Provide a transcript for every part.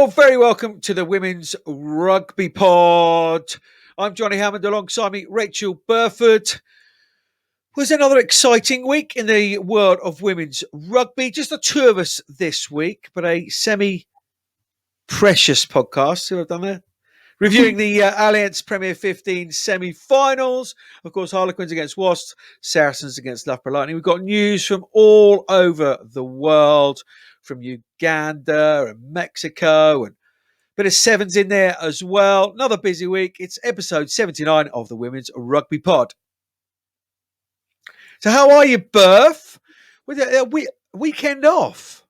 You're very welcome to the Women's Rugby Pod. I'm Johnny Hammond, alongside me, Rachel Burford. Was another exciting week in the world of women's rugby. Just the two of us this week, but a semi-precious podcast. See what I've done there? Reviewing the English Premier XVs semi-finals. Of course, Harlequins against Wasps, Saracens against Loughborough Lightning. We've got news from all over the world, from Uganda and Mexico, and a bit of sevens in there as well. Another busy week. It's episode 79 of the Women's Rugby Pod. So how are you, Burf? With a weekend off?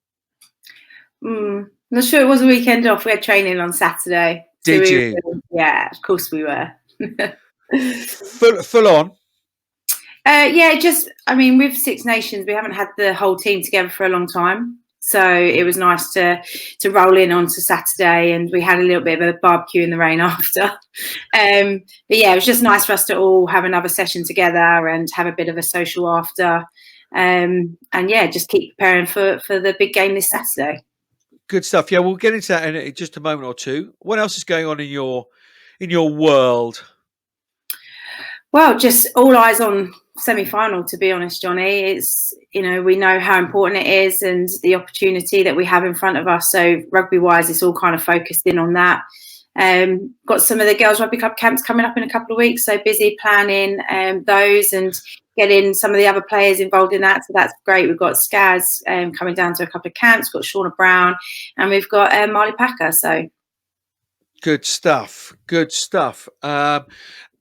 Not sure it was a weekend off. We had training on Saturday. Did you? Yeah, of course we were. Full on? With Six Nations, we haven't had the whole team together for a long time. So it was nice to roll in onto Saturday, and we had a little bit of a barbecue in the rain after. But yeah, it was just nice for us to all have another session together and have a bit of a social after. Just keep preparing for the big game this Saturday. Good stuff. Yeah, we'll get into that in just a moment or two. What else is going on in your world? Well, just all eyes on semi-final, to be honest, Johnny. It's, we know how important it is and the opportunity that we have in front of us. So rugby-wise, it's all kind of focused in on that. Got some of the Girls Rugby Club camps coming up in a couple of weeks, so busy planning those and getting some of the other players involved in that. So that's great. We've got Skaz coming down to a couple of camps, got Shauna Brown, and we've got Marley Packer. So good stuff. Good stuff.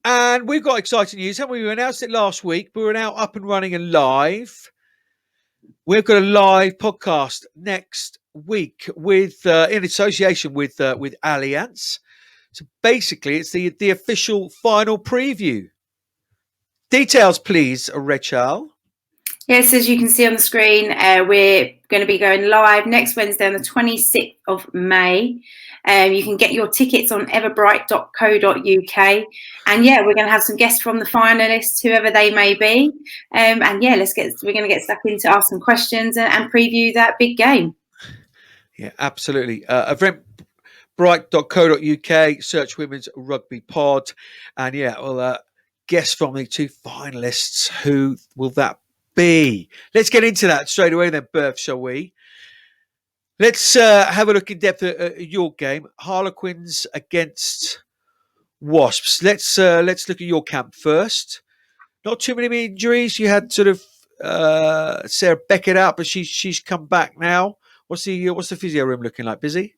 And we've got exciting news, haven't we? We announced it last week, but we're now up and running and live. We've got a live podcast next week with in association with Allianz. So basically, it's the official final preview. Details, please, Rachel. Yes, as you can see on the screen, we're going to be going live next Wednesday on the 26th of May. You can get your tickets on everbright.co.uk. And yeah, we're going to have some guests from the finalists, whoever they may be. We're going to get stuck into ask some questions and preview that big game. Yeah, absolutely. Eventbrite.co.uk, search Women's Rugby Pod. And yeah, well, guests from the two finalists. Who will that be? Let's get into that straight away then, Burf, shall we? Let's have a look in depth at your game, Harlequins against Wasps. Let's look at your camp first. Not too many injuries. You had sort of Sarah Beckett out, but she's come back now. What's the physio room looking like? Busy?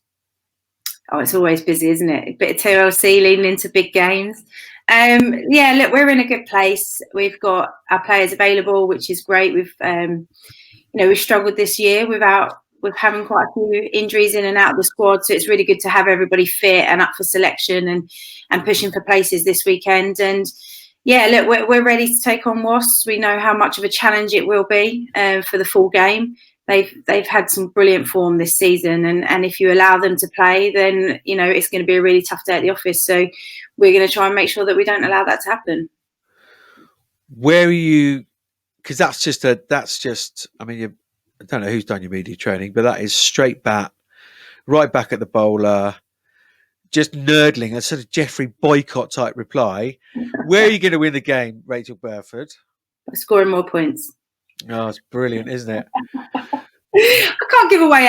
Oh, it's always busy, isn't it? A bit of TLC leading into big games. Look, we're in a good place. We've got our players available, which is great. We've struggled this year with having quite a few injuries in and out of the squad. So it's really good to have everybody fit and up for selection and pushing for places this weekend. And yeah, look, we're ready to take on Wasps. We know how much of a challenge it will be for the full game. They've had some brilliant form this season, and if you allow them to play, then it's going to be a really tough day at the office. So we're going to try and make sure that we don't allow that to happen. Where are you? Because that's just. I don't know who's done your media training, but that is straight bat, right back at the bowler, just nerdling, a sort of Jeffrey Boycott type reply. Where are you going to win the game, Rachel Burford? By scoring more points. Oh, it's brilliant, isn't it? I can't give away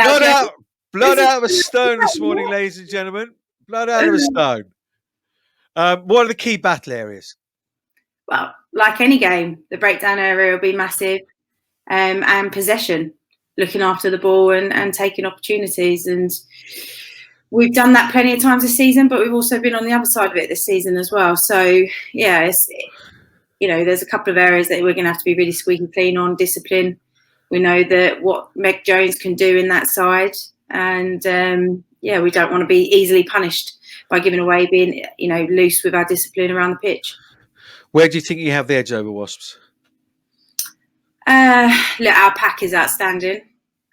blood out of a stone this morning, ladies and gentlemen. Blood out of a stone. What are the key battle areas? Well, like any game, the breakdown area will be massive, and possession, looking after the ball and taking opportunities. And we've done that plenty of times this season, but we've also been on the other side of it this season as well. So yeah, there's a couple of areas that we're going to have to be really squeaky clean on. Discipline. We know that what Meg Jones can do in that side. And, we don't want to be easily punished by giving away, being, loose with our discipline around the pitch. Where do you think you have the edge over Wasps? Our pack is outstanding.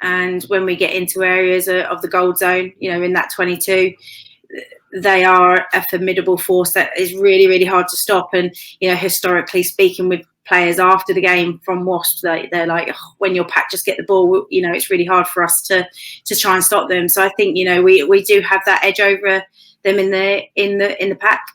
And when we get into areas of the gold zone, in that 22, they are a formidable force that is really, really hard to stop. And, historically speaking, with players after the game from Wasps, they're like, oh, when your pack just get the ball, it's really hard for us to try and stop them. So I think we do have that edge over them in the pack.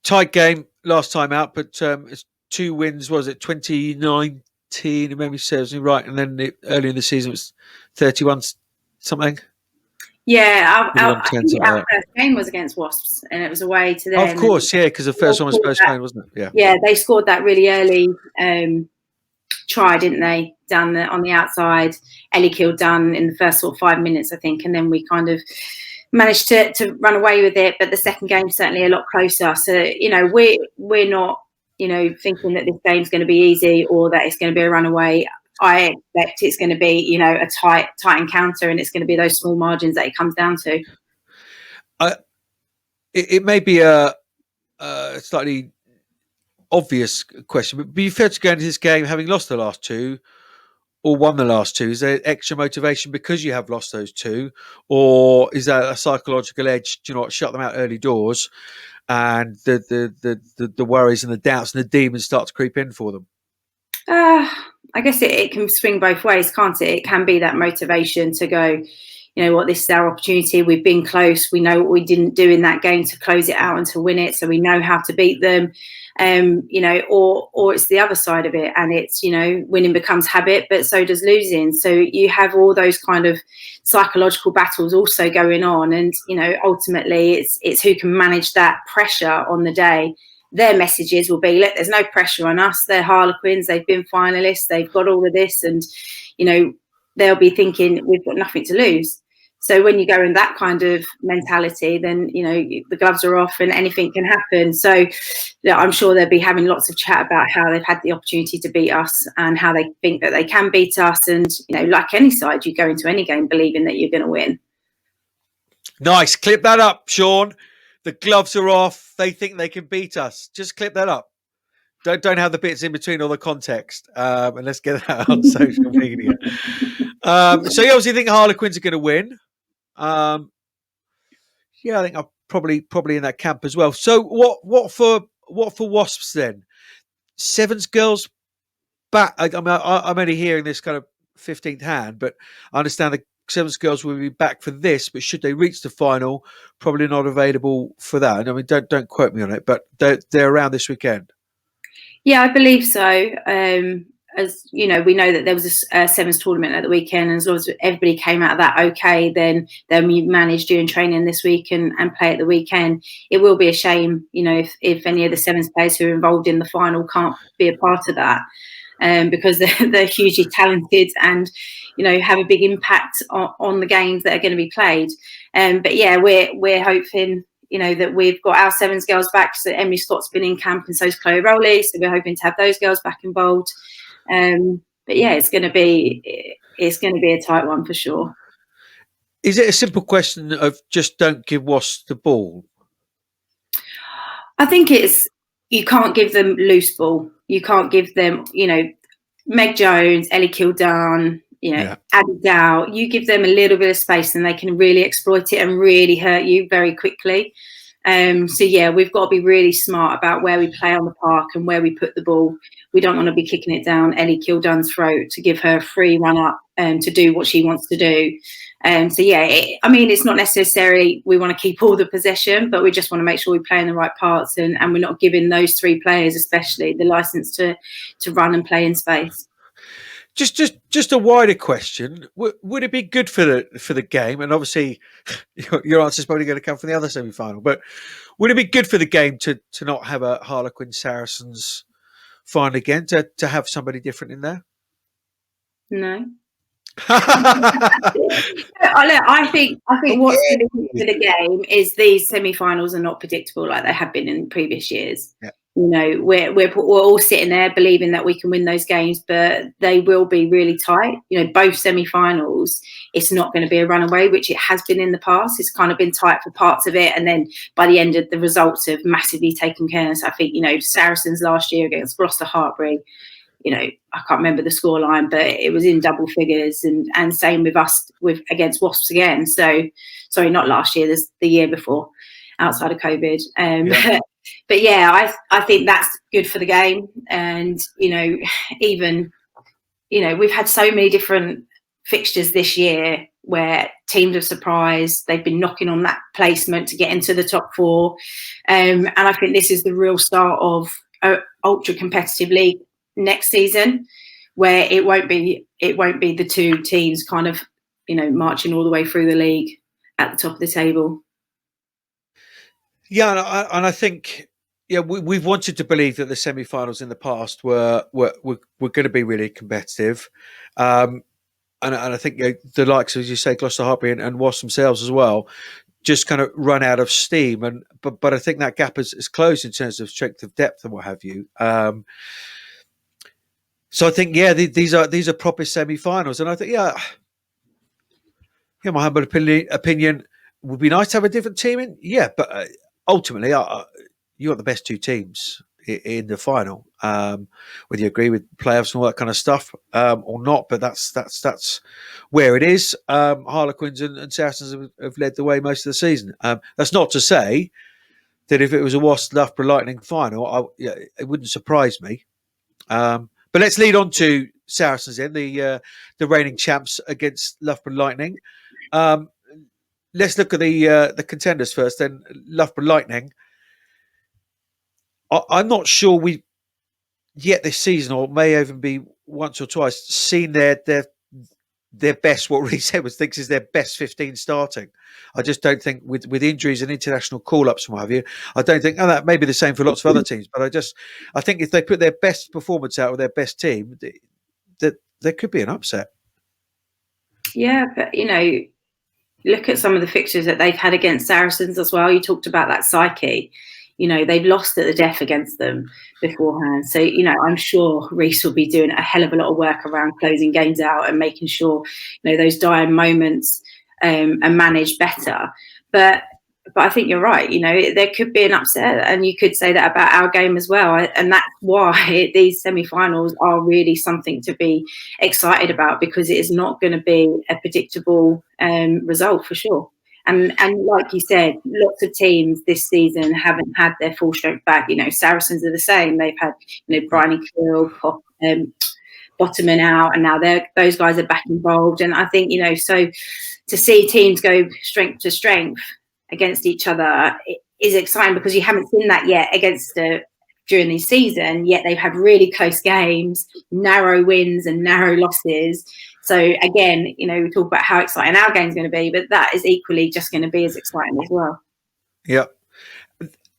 Tight game last time out, but it's 2 wins. Was it 2019? If memory serves me right, and then early in the season it was 31 something. Yeah, I think our first game was against Wasps, and it was away to them. Of course, yeah, because the first one was postponed, wasn't it? Yeah, they scored that really early try, didn't they? Down on the outside, Ellie killed done in the first sort of 5 minutes, I think, and then we kind of managed to run away with it. But the second game certainly a lot closer. So we're not thinking that this game's going to be easy or that it's going to be a runaway. I expect it's going to be, a tight encounter, and it's going to be those small margins that it comes down to. It may be a slightly obvious question, but be fair to go into this game having lost the last 2 or won the last 2. Is there extra motivation because you have lost those 2, or is that a psychological edge? Do you not shut them out early doors, and the worries and the doubts and the demons start to creep in for them? I guess it can swing both ways, can't it? It can be that motivation to go, this is our opportunity. We've been close. We know what we didn't do in that game to close it out and to win it. So we know how to beat them, or it's the other side of it. And it's, winning becomes habit, but so does losing. So you have all those kind of psychological battles also going on. And, ultimately it's who can manage that pressure on the day. Their messages will be, look, there's no pressure on us. They're Harlequins. They've been finalists. They've got all of this. And, they'll be thinking we've got nothing to lose. So when you go in that kind of mentality, then, the gloves are off and anything can happen. So I'm sure they'll be having lots of chat about how they've had the opportunity to beat us and how they think that they can beat us. And, like any side, you go into any game believing that you're going to win. Nice. Clip that up, Sean. The gloves are off. They think they can beat us. Just clip that up. Don't have the bits in between all the context. And let's get that on social media. So you obviously think Harlequins are going to win. I think I'm probably in that camp as well. So what for Wasps then? Sevens girls back. I'm only hearing this kind of 15th hand, but I understand the Sevens girls will be back for this, but should they reach the final, probably not available for that. I mean, don't quote me on it, but they're around this weekend. Yeah, I believe so. As we know that there was a sevens tournament at the weekend, and as long as everybody came out of that okay, then we managed during training this week and play at the weekend. It will be a shame, if any of the sevens players who are involved in the final can't be a part of that, because they're hugely talented and have a big impact on the games that are going to be played. But yeah, we're hoping that we've got our sevens girls back. So Emily Scott's been in camp, and so's Chloe Rowley. So we're hoping to have those girls back involved. But yeah, it's going to be a tight one for sure. Is it a simple question of just don't give Wasps the ball? I think you can't give them loose ball. You can't give them, Meg Jones, Ellie Kildare, Abby Dow. You give them a little bit of space and they can really exploit it and really hurt you very quickly. So yeah, we've got to be really smart about where we play on the park and where we put the ball. We don't want to be kicking it down Ellie Kildane's throat to give her a free run up to do what she wants to do. So yeah, it's not necessarily we want to keep all the possession, but we just want to make sure we play in the right parts and we're not giving those 3 players, especially, the license to run and play in space. Just a wider question: would it be good for the game? And obviously, your answer is probably going to come from the other semi-final. But would it be good for the game to not have a Harlequin Saracens final again? To have somebody different in there? No. I think what's really good for the game is these semi-finals are not predictable like they have been in previous years. Yeah. We're all sitting there believing that we can win those games, but they will be really tight. Both semi-finals, it's not going to be a runaway, which it has been in the past. It's kind of been tight for parts of it, and then by the end of the results have massively taken care of us. I think Saracens last year against Gloucester Hartbury, I can't remember the scoreline, but it was in double figures, and same with us against Wasps again. So sorry, not last year, the year before, outside of COVID. But yeah, I think that's good for the game. And, even, we've had so many different fixtures this year where teams have surprised. They've been knocking on that placement to get into the top four. And I think this is the real start of an ultra competitive league next season, where it won't be the two teams kind of, marching all the way through the league at the top of the table. Yeah, and I think, we've wanted to believe that the semi-finals in the past were going to be really competitive, and I think the likes, as you say, Gloucester Hartby and Wasps themselves as well, just kind of run out of steam. But I think that gap is closed in terms of strength of depth and what have you. So I think, these are proper semi-finals, and I think, my humble opinion, would be nice to have a different team in. Yeah, but ultimately, you got the best two teams in the final. Whether you agree with playoffs and all that kind of stuff or not, but that's where it is. Harlequins and Saracens have led the way most of the season. That's not to say that if it was a Wasps Loughborough Lightning final, it wouldn't surprise me. But let's lead on to Saracens in the reigning champs against Loughborough Lightning. Let's look at the contenders first. Then Loughborough Lightning. I'm not sure we yet this season, or may even be once or twice, seen their best. What Reece Edwards thinks is their best 15 starting. I just don't think with injuries and international call-ups and what have you. I don't think, and that may be the same for lots of other teams. But I think if they put their best performance out with their best team, that there could be an upset. Yeah, but look at some of the fixtures that they've had against Saracens as well. You talked about that psyche. They've lost at the death against them beforehand. So, I'm sure Reece will be doing a hell of a lot of work around closing games out and making sure, those dying moments are managed better. But I think you're right. There could be an upset, and you could say that about our game as well. And that's why these semi-finals are really something to be excited about, because it is not going to be a predictable result for sure. And like you said, lots of teams this season haven't had their full strength back. Saracens are the same. They've had, Bryony Kill, Bottoman out, and now those guys are back involved. And I think, so to see teams go strength to strength against each other is exciting, because you haven't seen that yet during the season. Yet they've had really close games, narrow wins and narrow losses. So again, we talk about how exciting our game's going to be, but that is equally just going to be as exciting as well. Yeah.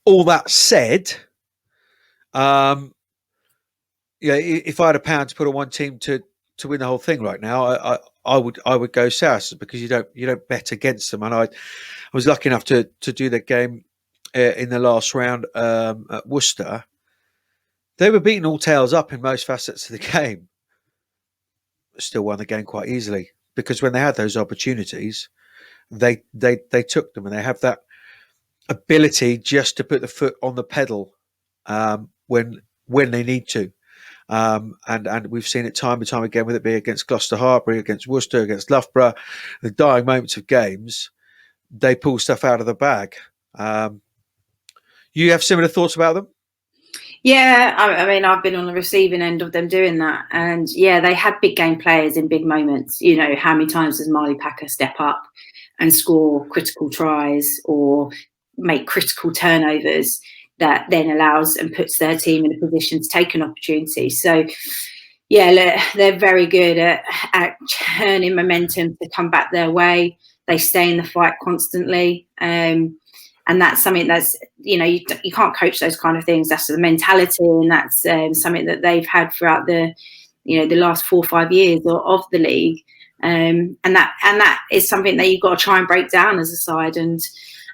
All that said, if I had £1 to put on one team to win the whole thing right now, I would go Saracens, because you don't bet against them. And I was lucky enough to do the game in the last round at Worcester. They were beating all tails up in most facets of the game. Still won the game quite easily, because when they had those opportunities, they took them, and they have that ability just to put the foot on the pedal when they need to. And we've seen it time and time again, whether it be against Gloucester Hartby, against Worcester, against Loughborough, the dying moments of games, they pull stuff out of the bag. You have similar thoughts about them? Yeah, I mean, I've been on the receiving end of them doing that. And yeah, they had big game players in big moments. How many times does Marley Packer step up and score critical tries or make critical turnovers that then allows and puts their team in a position to take an opportunity? So yeah, they're very good at turning momentum to come back their way. They stay in the fight constantly. And that's something that's, you can't coach those kind of things. That's the mentality, and that's something that they've had throughout the last 4 or 5 years of the league. And that is something that you've got to try and break down as a side, and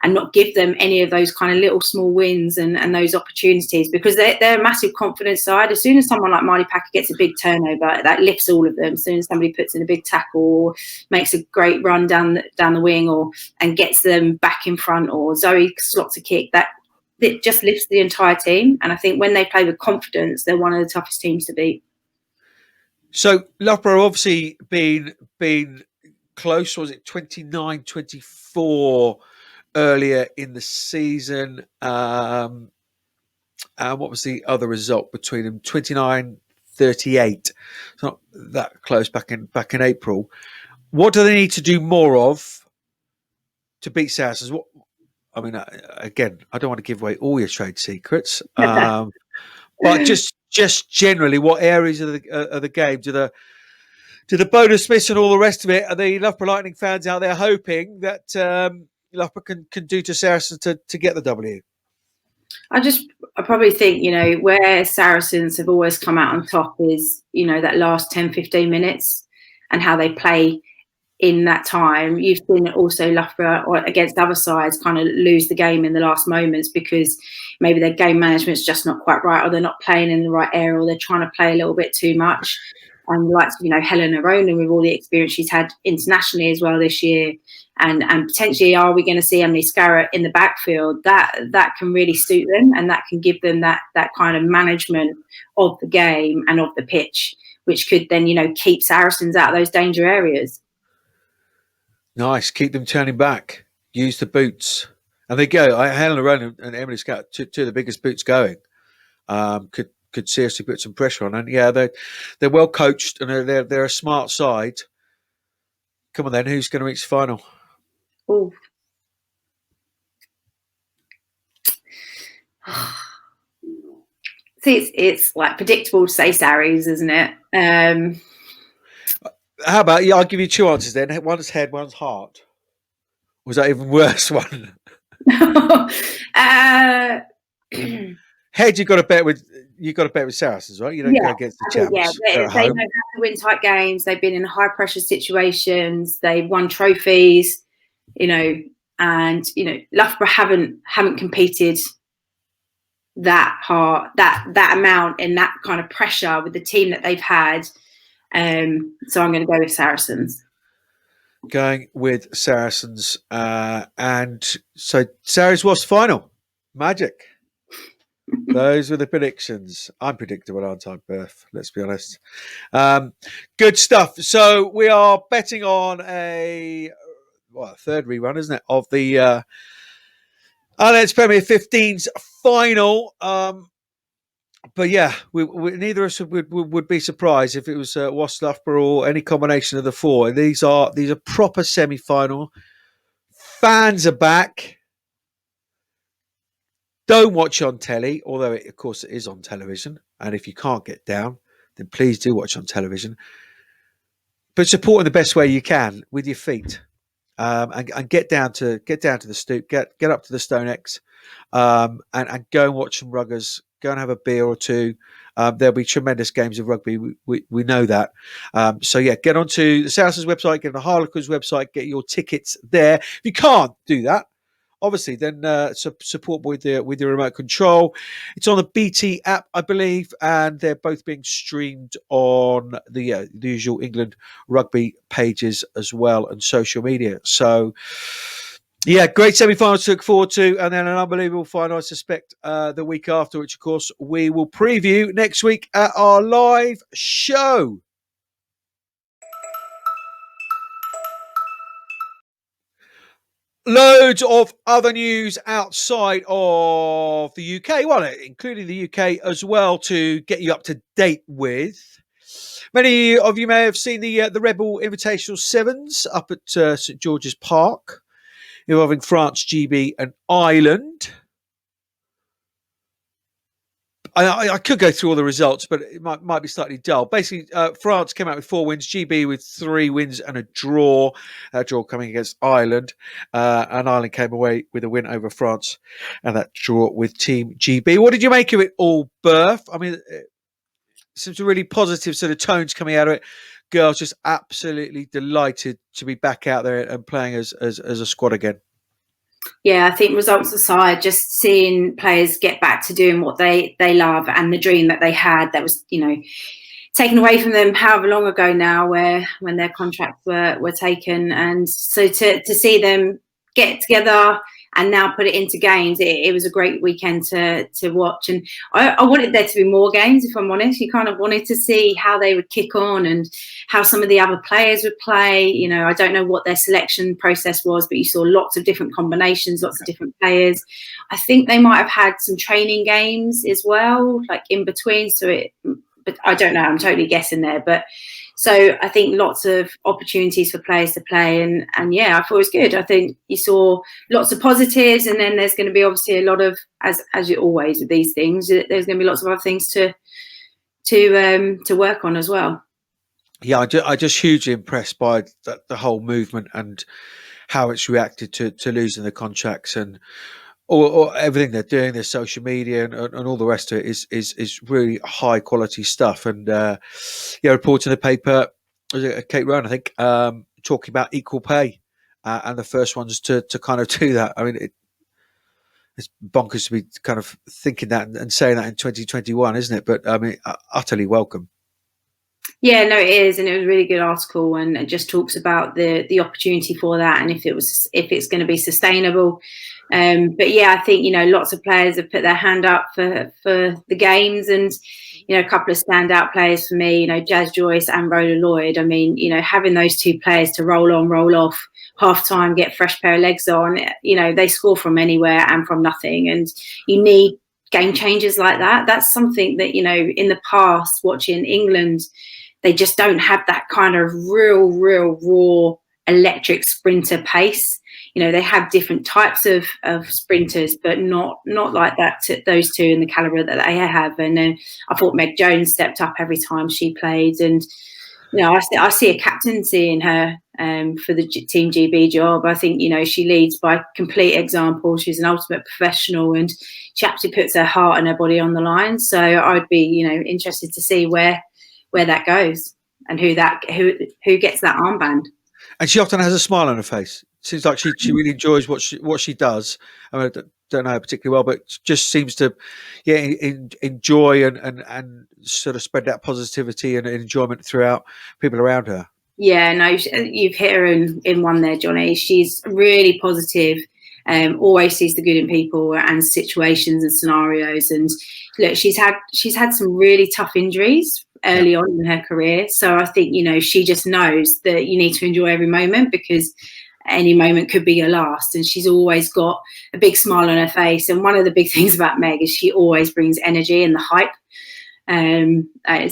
not give them any of those kind of little small wins and those opportunities, because they're a massive confidence side. As soon as someone like Marley Packer gets a big turnover, that lifts all of them. As soon as somebody puts in a big tackle or makes a great run down the wing and gets them back in front, or Zoe slots a kick, that it just lifts the entire team. And I think when they play with confidence, they're one of the toughest teams to beat. So Loughborough obviously been close. Was it 29-24 earlier in the season? And what was the other result between them? 29-38. It's not that close back in April. What do they need to do more of to beat Saracens? What I mean, again, I don't want to give away all your trade secrets, but just generally, what areas of the game do the bonus miss and all the rest of it? Are the Loughborough Lightning fans out there hoping that Loughborough can do to Saracens to get the W? I probably think, where Saracens have always come out on top is, that last 10, 15 minutes and how they play in that time. You've seen also Loughborough or against other sides kind of lose the game in the last moments because maybe their game management's just not quite right, or they're not playing in the right area, or they're trying to play a little bit too much. And like, Helena Ronan, with all the experience she's had internationally as well this year, and potentially, are we going to see Emily Scarrett in the backfield? That can really suit them, and that can give them that kind of management of the game and of the pitch, which could then, keep Saracens out of those danger areas. Nice. Keep them turning back. Use the boots. And they go. Helena Ronan and Emily Scarrett, two of the biggest boots going, could seriously put some pressure on. And yeah, they're well coached and they're a smart side. Come on then, who's going to reach the final? Oh. See, it's like predictable to say Sarries, isn't it? How about I'll give you two answers then. One's head, one's heart. Was that even worse one? Head, you've got to bet with Saracens, right? You don't go against the champs. They know how to win tight games. They've been in high pressure situations. They've won trophies, and Loughborough haven't competed that hard, that amount in that kind of pressure with the team that they've had. So I'm going to go with Saracens. Going with Saracens, and so Saracens was final. Magic. Those were the predictions. I'm predictable, aren't I, Burf? Let's be honest. Good stuff. So we are betting on a third rerun, isn't it, of the English Premier XVs final. But yeah, we neither of us would be surprised if it was Wasps, Loughborough, or any combination of the four. These are proper semi-final. Fans are back. Don't watch on telly, although of course it is on television. And if you can't get down, then please do watch on television. But support in the best way you can with your feet, and get down to the stoop, get up to the Stone X, and go and watch some ruggers. Go and have a beer or two. There'll be tremendous games of rugby. We know that. So yeah, get onto the Saracens website, get on the Harlequins website, get your tickets there. If you can't do that, obviously, then support with the remote control. It's on the BT app, I believe, and they're both being streamed on the usual England rugby pages as well and social media. So, yeah, great semi-finals to look forward to, and then an unbelievable final, I suspect, the week after, which, of course, we will preview next week at our live show. Loads of other news outside of the UK, well, including the UK as well, to get you up to date with. Many of you may have seen the Rebel Invitational Sevens up at St George's Park, involving France, GB and Ireland. I could go through all the results, but it might be slightly dull. Basically, France came out with 4 wins, GB with 3 wins and a draw. A draw coming against Ireland. And Ireland came away with a win over France and that draw with Team GB. What did you make of it all, Burf? I mean, some really positive sort of tones coming out of it. Girls just absolutely delighted to be back out there and playing as a squad again. Yeah, I think results aside, just seeing players get back to doing what they love and the dream that they had that was, taken away from them however long ago now, when their contracts were taken. And so to see them get together and now put it into games. It was a great weekend to watch, and I wanted there to be more games, if I'm honest. You kind of wanted to see how they would kick on and how some of the other players would play. You know, I don't know what their selection process was, but you saw lots of different combinations, lots of different players. I think they might have had some training games as well, like in between. But I don't know, I'm totally guessing there. But so I think lots of opportunities for players to play, and yeah, I thought it was good. I think you saw lots of positives, and then there's going to be obviously a lot of, as you always with these things, there's going to be lots of other things to work on as well. Yeah, I just hugely impressed by the whole movement and how it's reacted to losing the contracts, and or everything they're doing, their social media and all the rest of it is really high quality stuff. And reports in the paper, was it Kate Rowan, I think, talking about equal pay, and the first ones to kind of do that. I mean, it's bonkers to be kind of thinking that and saying that in 2021, isn't it? But I mean, utterly welcome. Yeah, no, it is, and it was a really good article, and it just talks about the opportunity for that, and if it's going to be sustainable. But yeah, I think, you know, lots of players have put their hand up for the games, and you know, a couple of standout players for me, you know, Jazz Joyce and Rhoda Lloyd. I mean, you know, having those two players to roll on, roll off, half time, get a fresh pair of legs on, you know, they score from anywhere and from nothing, and you need game changers like that. That's something that, you know, in the past, watching England, they just don't have that kind of real raw electric sprinter pace. You know, they have different types of sprinters, but not like that. Those two in the caliber that they have. And then I thought Meg Jones stepped up every time she played. And you know, I see a captaincy in her for the Team GB job. I think, you know, she leads by complete example. She's an ultimate professional, and she actually puts her heart and her body on the line. So I'd be, you know, interested to see where that goes and who gets that armband. And she often has a smile on her face. Seems like she really enjoys what she does. I mean, I don't know her particularly well, but just seems to enjoy and sort of spread that positivity and enjoyment throughout people around her. Yeah, no, you've hit her in one there, Johnny. She's really positive. Always sees the good in people and situations and scenarios. And look, she's had some really tough injuries early on in her career. So I think, you know, she just knows that you need to enjoy every moment, because any moment could be your last. And she's always got a big smile on her face. And one of the big things about Meg is she always brings energy and the hype.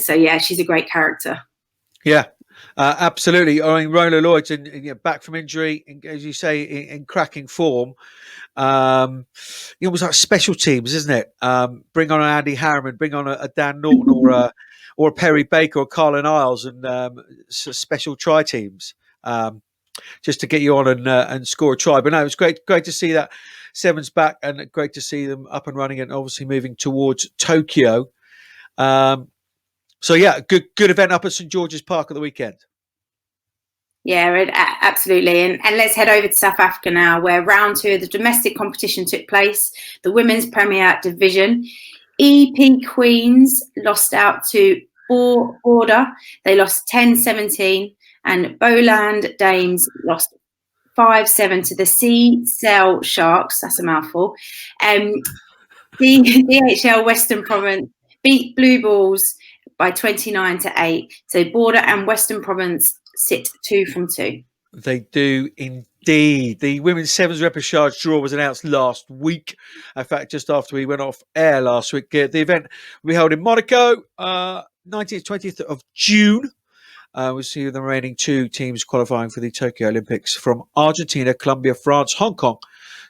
So yeah, she's a great character. Yeah. Absolutely. I mean, Rhoda Lloyd's back from injury, as you say, in cracking form. It was like special teams, isn't it? Bring on an Andy Harriman, bring on a Dan Norton or a Perry Baker or Carlin Isles, and special try teams, just to get you on and score a try. But no, it was great to see that Sevens back, and great to see them up and running, and obviously moving towards Tokyo. So yeah, good event up at St George's Park at the weekend. Yeah, absolutely. And let's head over to South Africa now, where round 2 of the domestic competition took place, the Women's Premier Division. EP Queens lost out to Border. They lost 10-17, and Boland Dames lost 5-7 to the Sea Cell Sharks. That's a mouthful. The DHL Western Province beat Blue Balls by 29-8. So Border and Western Province sit 2 from 2. They do indeed. The women's sevens repechage draw was announced last week. In fact, just after we went off air last week. The event will be held in Monaco, 19th, 20th of June. We'll see the remaining 2 teams qualifying for the Tokyo Olympics from Argentina, Colombia, France, Hong Kong,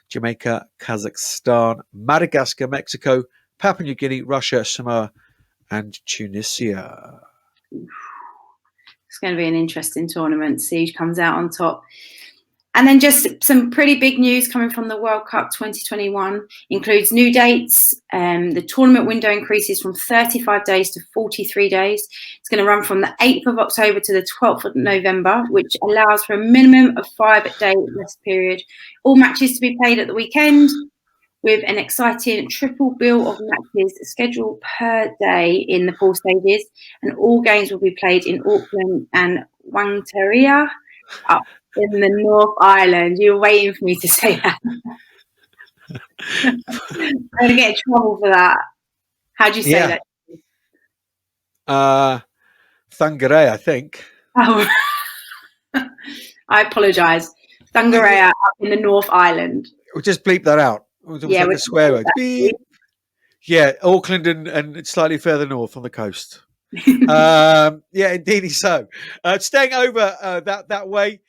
Jamaica, Kazakhstan, Madagascar, Mexico, Papua New Guinea, Russia, Samoa, and Tunisia. It's going to be an interesting tournament. See who comes out on top. And then just some pretty big news coming from the World Cup 2021 includes new dates. The tournament window increases from 35 days to 43 days. It's going to run from the 8th of October to the 12th of November, which allows for a minimum of 5-day rest period. All matches to be played at the weekend, with an exciting triple bill of matches scheduled per day in the 4 stages. And all games will be played in Auckland and Wangtaria up in the North Island. You were waiting for me to say that. I'm going to get in trouble for that. How do you say that? Thungaray, I think. Oh, I apologise. Thungaray up in the North Island. We'll just bleep that out. We'll Yeah, like a swear word. Beep. Yeah, Auckland and slightly further north on the coast. Yeah, indeed so. Staying over that way,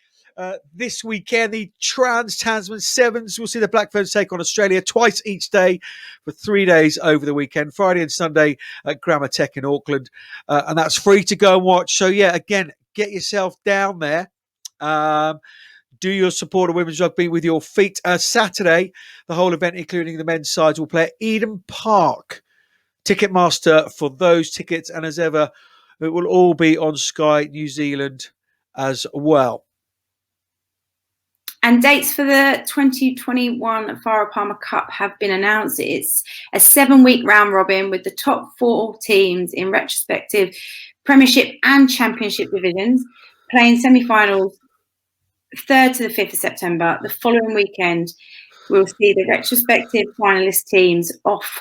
this weekend, the Trans-Tasman Sevens will see the Blackferns take on Australia twice each day for 3 days over the weekend, Friday and Sunday at Grammar Tech in Auckland. And that's free to go and watch. So, yeah, again, get yourself down there. Do your support of women's rugby with your feet. Saturday, the whole event, including the men's sides, will play at Eden Park. Ticketmaster for those tickets, and as ever, it will all be on Sky New Zealand as well. And dates for the 2021 Farah Palmer Cup have been announced. It's a 7-week round robin with the top 4 teams in retrospective Premiership and Championship divisions playing semi-finals 3rd to the 5th of September. The following weekend, we'll see the retrospective finalist teams off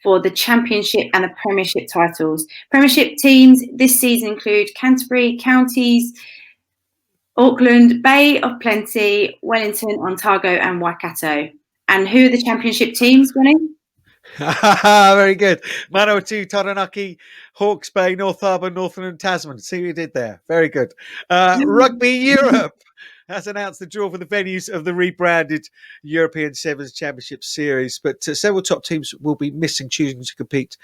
for the Championship and the Premiership titles. Premiership teams this season include Canterbury, Counties, Auckland, Bay of Plenty, Wellington, Otago and Waikato. And who are the Championship teams, Johnny? Very good. Manawatu, Taranaki, Hawke's Bay, North Harbour, Northern and Tasman. See what you did there. Very good. Rugby Europe has announced the draw for the venues of the rebranded European Sevens Championship Series, but several top teams will be missing, choosing to compete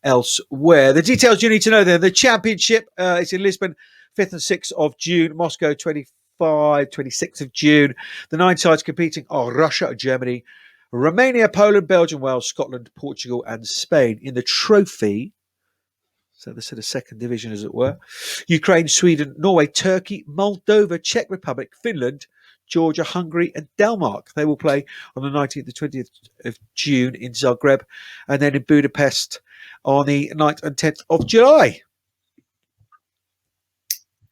elsewhere. The details you need to know there. The Championship is in Lisbon, 5th and 6th of June, Moscow, 26th of June. The 9 sides competing are Russia, Germany, Romania, Poland, Belgium, Wales, Scotland, Portugal and Spain. In the trophy, so this is the second division, as it were, Ukraine, Sweden, Norway, Turkey, Moldova, Czech Republic, Finland, Georgia, Hungary and Denmark. They will play on the 19th and 20th of June in Zagreb, and then in Budapest on the 9th and 10th of July.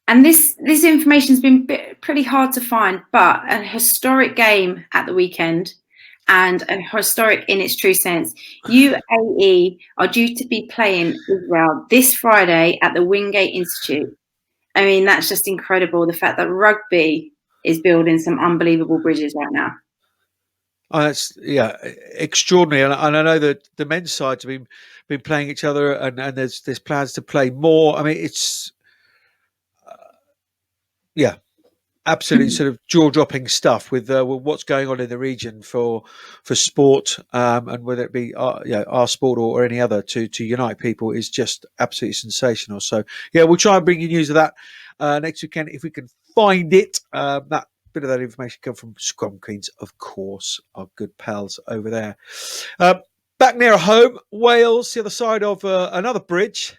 And this information has been pretty hard to find, but a historic game at the weekend, and a historic in its true sense. UAE are due to be playing Israel this Friday at the Wingate Institute. I mean, that's just incredible. The fact that rugby is building some unbelievable bridges right now. That's extraordinary. And I know that the men's sides have been playing each other, and there's plans to play more. I mean, it's absolutely sort of jaw-dropping stuff with what's going on in the region for sport, and whether it be our sport or any other to unite people is just absolutely sensational. So we'll try and bring you news of that next weekend if we can find it. That bit of that information come from Scrum Queens, of course, our good pals over there. Back near home, Wales, the other side of another bridge.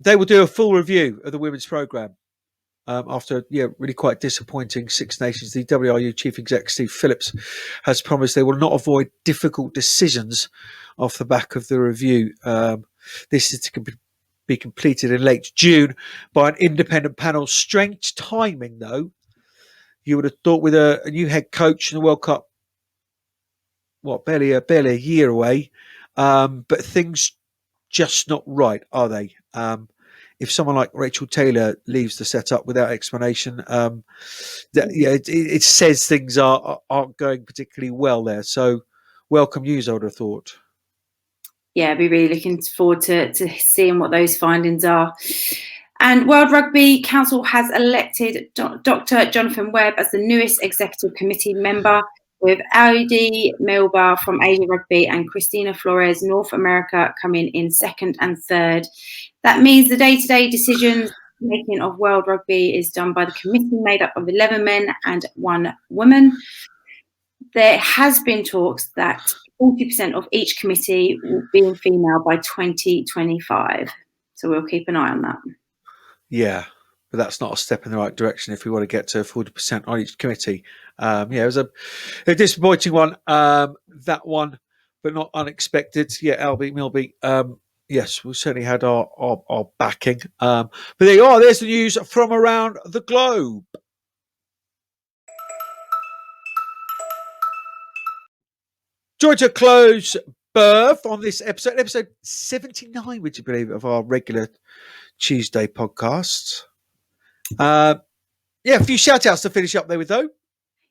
They will do a full review of the women's programme after really quite disappointing Six Nations. The WRU Chief Exec Steve Phillips has promised they will not avoid difficult decisions off the back of the review. This is to be completed in late June by an independent panel. Strange timing, though. You would have thought with a new head coach in the World Cup, barely a year away, but things just not right, are they? If someone like Rachel Taylor leaves the setup without explanation, it says things aren't going particularly well there. So, welcome news, I would have thought. Yeah, I'd be really looking forward to seeing what those findings are. And World Rugby Council has elected Dr. Jonathan Webb as the newest executive committee member, with Audi Melba from Asia Rugby and Christina Flores, North America, coming in second and third. That means the day-to-day decisions making of World Rugby is done by the committee made up of 11 men and 1 woman. There has been talks that 40% of each committee will be female by 2025. So we'll keep an eye on that. Yeah, but that's not a step in the right direction if we want to get to 40% on each committee. It was a disappointing one, that one, but not unexpected. Yeah, Albie Milby. Yes, we certainly had our backing. But there you are. There's the news from around the globe. Join to close Burf on this episode 79, would you believe, of our regular Tuesday podcast. A few shout outs to finish up there with, though.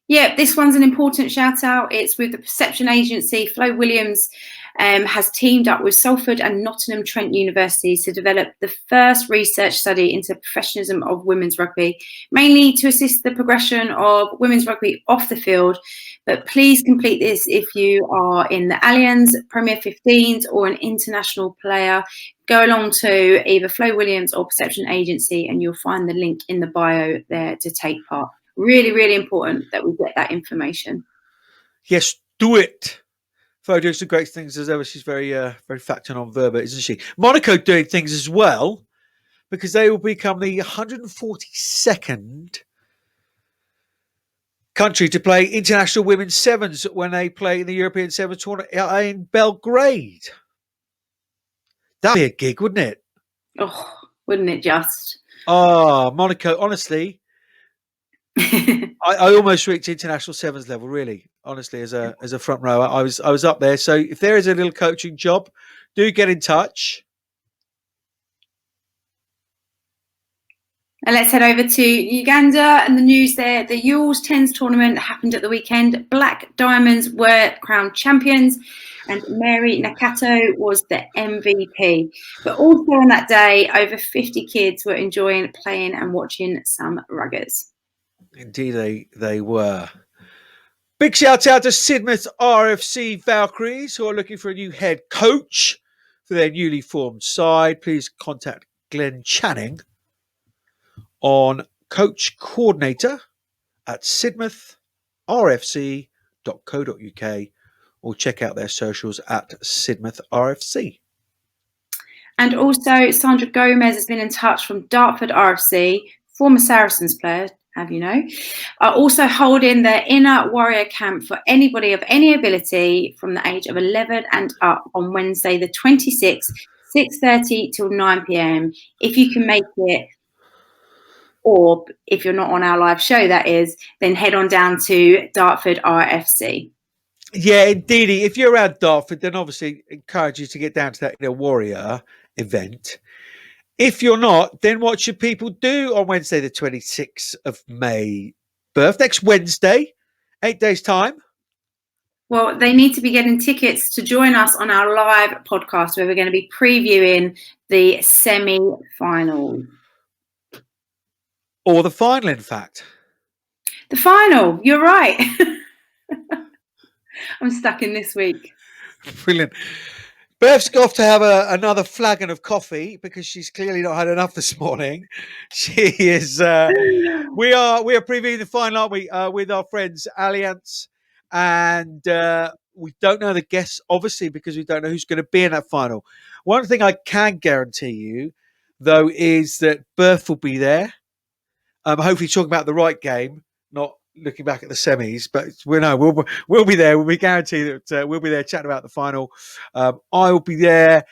Yeah, this one's an important shout out. It's with the Perception Agency. Flo Williams has teamed up with Salford and Nottingham Trent universities to develop the first research study into professionalism of women's rugby, mainly to assist the progression of women's rugby off the field. But please complete this if you are in the Allianz, Premier 15s or an international player. Go along to either Flo Williams or Perception Agency and you'll find the link in the bio there to take part. Really, really important that we get that information. Yes, do it. Flo doing some great things as ever. She's very fact and on verba, isn't she? Monaco doing things as well because they will become the 142nd country to play international women's sevens when they play in the European Sevens tournament in Belgrade. That'd be a gig, wouldn't it? Oh, wouldn't it just? Oh, Monaco, honestly. I almost reached international sevens level, really, honestly, as a front rower. I was up there. So if there is a little coaching job, do get in touch. And let's head over to Uganda and the news there. The Yules 10s tournament happened at the weekend. Black Diamonds were crowned champions and Mary Nakato was the MVP. But also on that day, over 50 kids were enjoying playing and watching some ruggers. Indeed, they were. Big shout out to Sidmouth RFC Valkyries who are looking for a new head coach for their newly formed side. Please contact Glenn Channing on coach coordinator at sidmouth.rfc.co.uk or check out their socials at Sidmouth RFC. And also, Sandra Gomez has been in touch from Dartford RFC, former Saracens player, have you know, are also holding their inner warrior camp for anybody of any ability from the age of 11 and up on Wednesday the 26th, 6:30 till 9 p.m. If you can make it, or if you're not on our live show, that is, then head on down to Dartford RFC. Yeah, indeed. If you're around Dartford, then obviously encourage you to get down to that inner warrior event. If you're not, then what should people do on Wednesday, the 26th of May? Burf, next Wednesday, 8 days' time. Well, they need to be getting tickets to join us on our live podcast where we're going to be previewing the semi-final. Or the final, in fact. The final, you're right. I'm stuck in this week. Brilliant. Burf's off to have another flagon of coffee because she's clearly not had enough this morning. She is. We are previewing the final, aren't we? With our friends Allianz, and we don't know the guests, obviously, because we don't know who's going to be in that final. One thing I can guarantee you, though, is that Burf will be there. Hopefully, talking about the right game, not looking back at the semis, but we'll be there. We guarantee that we'll be there chatting about the final. I will be there,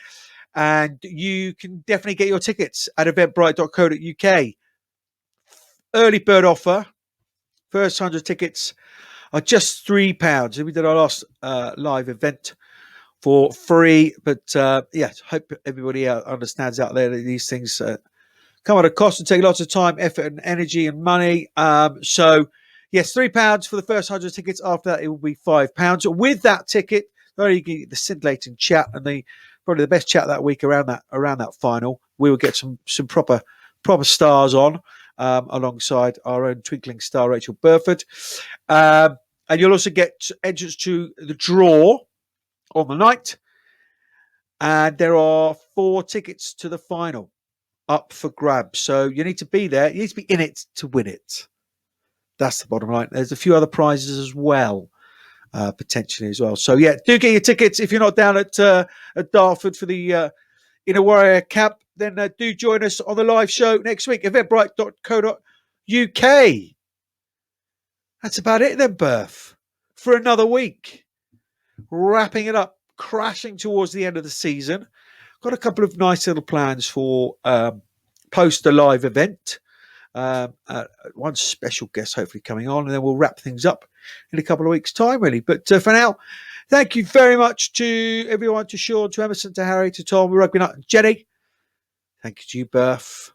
and you can definitely get your tickets at eventbrite.co.uk. Early bird offer. First 100 tickets are just £3. We did our last live event for free, but hope everybody understands out there that these things come at a cost and take lots of time, effort, and energy and money. Yes, £3 for the first 100 tickets. After that, it will be £5. With that ticket, not only you get the scintillating chat and probably the best chat that week around that final, we will get some proper stars on alongside our own twinkling star Rachel Burford, and you'll also get entrance to the draw on the night. And there are 4 tickets to the final up for grabs, so you need to be there. You need to be in it to win it. That's the bottom line. There's a few other prizes as well, potentially as well. So, do get your tickets. If you're not down at Dartford for the Inner Warrior Camp, then do join us on the live show next week, eventbrite.co.uk. That's about it then, Burf, for another week. Wrapping it up, crashing towards the end of the season. Got a couple of nice little plans for post the live event. One special guest hopefully coming on, and then we'll wrap things up in a couple of weeks' time, really. But for now, thank you very much to everyone, to Sean, to Emerson, to Harry, to Tom, Rugby Nut, and Jenny. Thank you to you, Burf.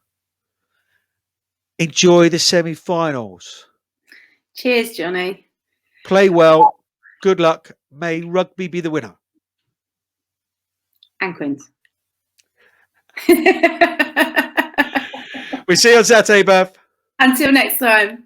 Enjoy the semi-finals. Cheers, Johnny. Play well. Good luck. May rugby be the winner. And Quins. We'll see you on Saturday, Burf. Until next time.